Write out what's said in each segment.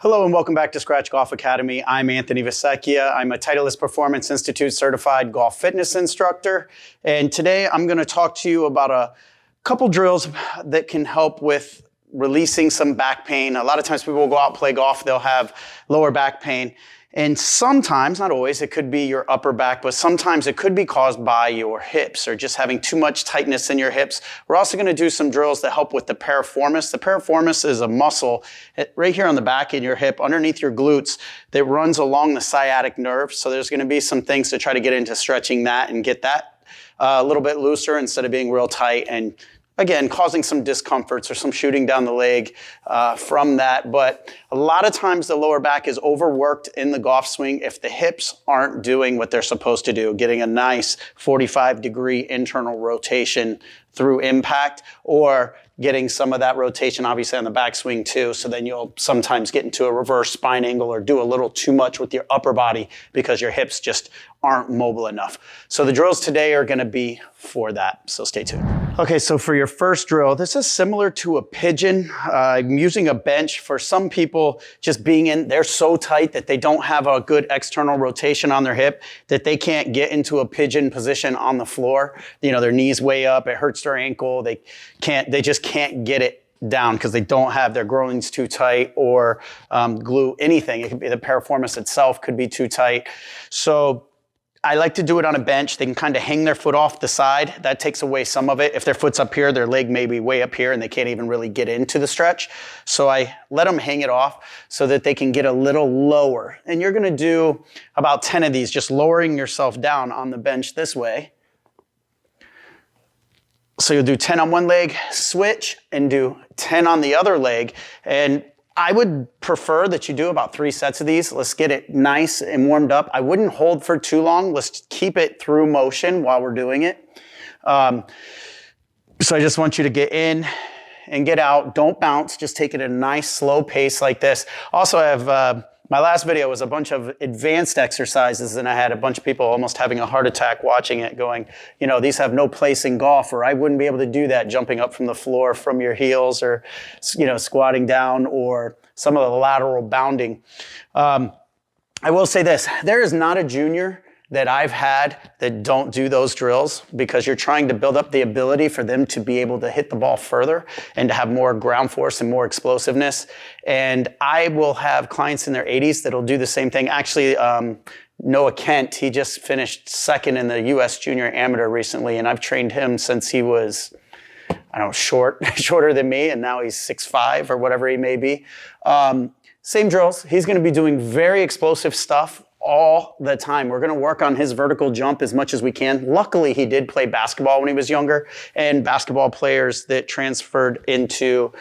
Hello and welcome back to Scratch Golf Academy. I'm Anthony Vessecchia. I'm a Titleist Performance Institute certified golf fitness instructor. And today I'm going to talk to you about a couple drills that can help with releasing some back pain. A lot of times people will go out and play golf, they'll have lower back pain. And sometimes, not always, it could be your upper back, but sometimes it could be caused by your hips or just having too much tightness in your hips. We're also going to do some drills that help with the piriformis. The piriformis is a muscle right here on the back in your hip, underneath your glutes, that runs along the sciatic nerve. So there's going to be some things to try to get into stretching that and get that a little bit looser instead of being real tight and again, causing some discomforts or some shooting down the leg from that. But a lot of times the lower back is overworked in the golf swing if the hips aren't doing what they're supposed to do, getting a nice 45-degree internal rotation through impact, or getting some of that rotation obviously on the backswing too. So then you'll sometimes get into a reverse spine angle or do a little too much with your upper body because your hips just aren't mobile enough. So the drills today are going to be for that. So stay tuned. Okay, so for your first drill, this is similar to a pigeon. I'm using a bench. For some people, just being in, they're so tight that they don't have a good external rotation on their hip that they can't get into a pigeon position on the floor. You know, their knees way up, it hurts their ankle. They just can't get it down because they don't have their groins too tight or glue anything. It could be the piriformis itself could be too tight. So I like to do it on a bench. They can kind of hang their foot off the side. That takes away some of it. If their foot's up here, their leg may be way up here and they can't even really get into the stretch. So I let them hang it off so that they can get a little lower. And you're going to do about 10 of these, just lowering yourself down on the bench this way. So you'll do 10 on one leg, switch, and do 10 on the other leg. And I would prefer that you do about 3 sets of these. Let's get it nice and warmed up. I wouldn't hold for too long. Let's keep it through motion while we're doing it. So I just want you to get in and get out. Don't bounce. Just take it at a nice slow pace like this. Also, I have my last video was a bunch of advanced exercises, and I had a bunch of people almost having a heart attack watching it going, you know, these have no place in golf, or I wouldn't be able to do that jumping up from the floor from your heels, or, you know, squatting down, or some of the lateral bounding. I will say this, there is not a junior that I've had that don't do those drills, because you're trying to build up the ability for them to be able to hit the ball further and to have more ground force and more explosiveness. And I will have clients in their 80s that'll do the same thing. Actually, Noah Kent, he just finished second in the US Junior Amateur recently, and I've trained him since he was, I don't know, shorter than me, and now he's 6'5" or whatever he may be. Same drills. He's going to be doing very explosive stuff all the time. We're going to work on his vertical jump as much as we can. Luckily, he did play basketball when he was younger, and basketball players that transferred into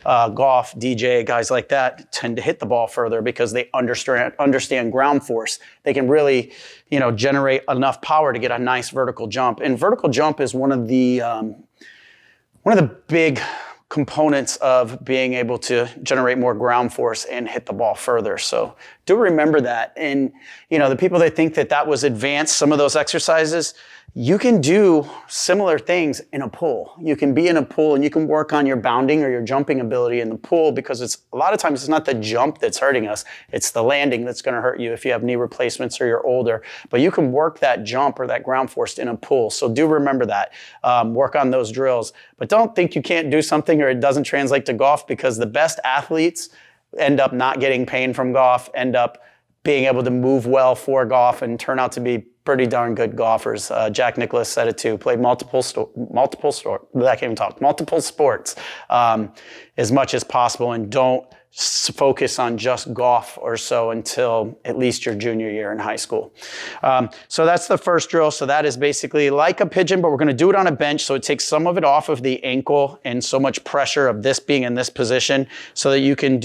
golf, DJ, guys like that, tend to hit the ball further because they understand ground force. They can really, you know, generate enough power to get a nice vertical jump. And vertical jump is one of the big components of being able to generate more ground force and hit the ball further. So do remember that. And, you know, the people that think that that was advanced, some of those exercises, you can do similar things in a pool. You can be in a pool and you can work on your bounding or your jumping ability in the pool, because it's a lot of times it's not the jump that's hurting us. It's the landing that's going to hurt you if you have knee replacements or you're older. But you can work that jump or that ground force in a pool. So do remember that. Work on those drills. But don't think you can't do something or it doesn't translate to golf, because the best athletes end up not getting pain from golf, end up being able to move well for golf and turn out to be pretty darn good golfers. Jack Nicklaus said it too. Play multiple sports as much as possible, and don't focus on just golf or so until at least your junior year in high school. So that's the first drill. So that is basically like a pigeon, but we're going to do it on a bench. So it takes some of it off of the ankle and so much pressure of this being in this position, so that you can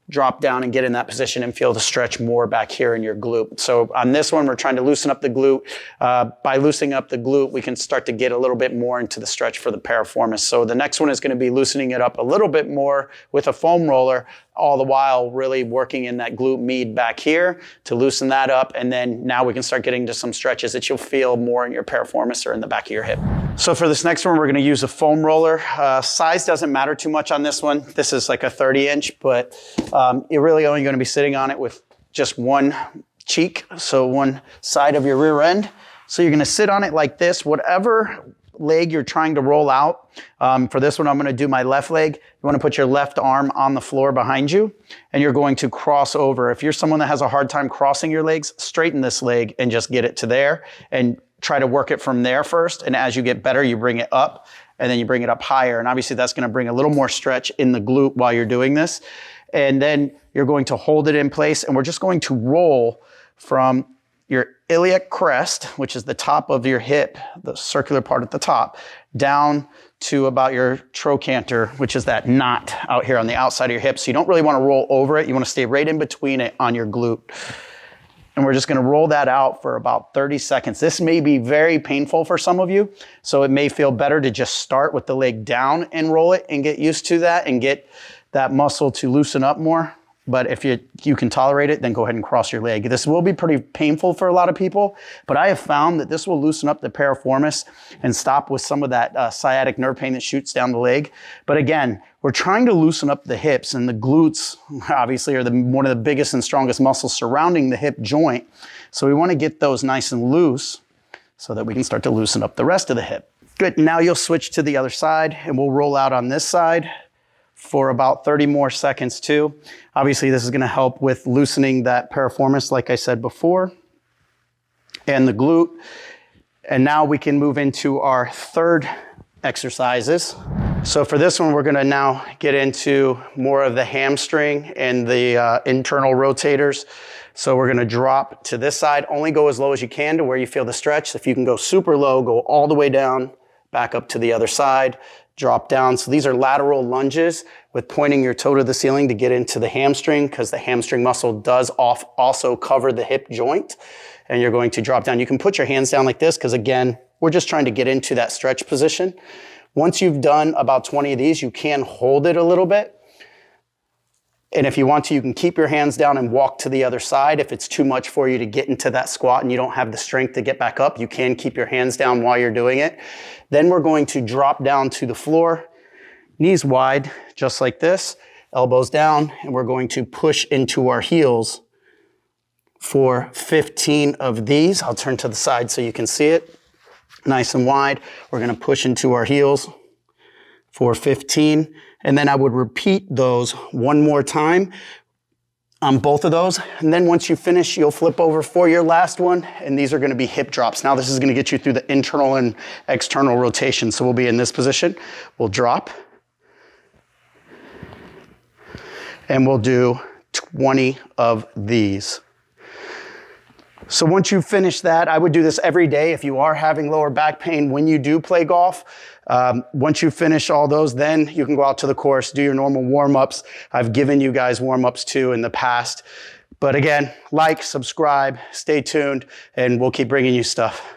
drop down and get in that position and feel the stretch more back here in your glute. So on this one, we're trying to loosen up the glute. By loosening up the glute, we can start to get a little bit more into the stretch for the piriformis. So the next one is going to be loosening it up a little bit more with a foam roller, all the while really working in that glute med back here to loosen that up. And then now we can start getting to some stretches that you'll feel more in your piriformis or in the back of your hip. So for this next one, we're going to use a foam roller. Size doesn't matter too much on this one. This is like a 30-inch, but you're really only going to be sitting on it with just one cheek, so one side of your rear end. So you're going to sit on it like this. Whatever leg you're trying to roll out. For this one, I'm going to do my left leg. You want to put your left arm on the floor behind you, and you're going to cross over. If you're someone that has a hard time crossing your legs, straighten this leg and just get it to there, and try to work it from there first. And as you get better, you bring it up, and then you bring it up higher. And obviously that's going to bring a little more stretch in the glute while you're doing this. And then you're going to hold it in place, and we're just going to roll from your iliac crest, which is the top of your hip, the circular part at the top, down to about your trochanter, which is that knot out here on the outside of your hip. So you don't really want to roll over it. You want to stay right in between it on your glute. And we're just going to roll that out for about 30 seconds. This may be very painful for some of you, so it may feel better to just start with the leg down and roll it and get used to that and get that muscle to loosen up more. But if you can tolerate it, then go ahead and cross your leg. This will be pretty painful for a lot of people, but I have found that this will loosen up the piriformis and stop with some of that sciatic nerve pain that shoots down the leg. But again, we're trying to loosen up the hips, and the glutes obviously are one of the biggest and strongest muscles surrounding the hip joint. So we want to get those nice and loose so that we can start to loosen up the rest of the hip. Good, now you'll switch to the other side, and we'll roll out on this side for about 30 more seconds too. Obviously, this is going to help with loosening that piriformis, like I said before, and the glute. And now we can move into our third exercises. So for this one, we're going to now get into more of the hamstring and the internal rotators. So we're going to drop to this side. Only go as low as you can to where you feel the stretch. If you can go super low, go all the way down, back up to the other side, drop down. So these are lateral lunges with pointing your toe to the ceiling to get into the hamstring, because the hamstring muscle does also cover the hip joint. And you're going to drop down. You can put your hands down like this, because again, we're just trying to get into that stretch position. Once you've done about 20 of these, you can hold it a little bit. And if you want to, you can keep your hands down and walk to the other side. If it's too much for you to get into that squat and you don't have the strength to get back up, you can keep your hands down while you're doing it. Then we're going to drop down to the floor, knees wide, just like this, elbows down, and we're going to push into our heels for 15 of these. I'll turn to the side so you can see it. Nice and wide. We're going to push into our heels for 15. And then I would repeat those one more time on both of those. And then once you finish, you'll flip over for your last one. And these are going to be hip drops. Now this is going to get you through the internal and external rotation. So we'll be in this position. We'll drop. And we'll do 20 of these. So once you finish that, I would do this every day if you are having lower back pain when you do play golf. Once you finish all those, then you can go out to the course, do your normal warm-ups. I've given you guys warm-ups too in the past. But again, like, subscribe, stay tuned, and we'll keep bringing you stuff.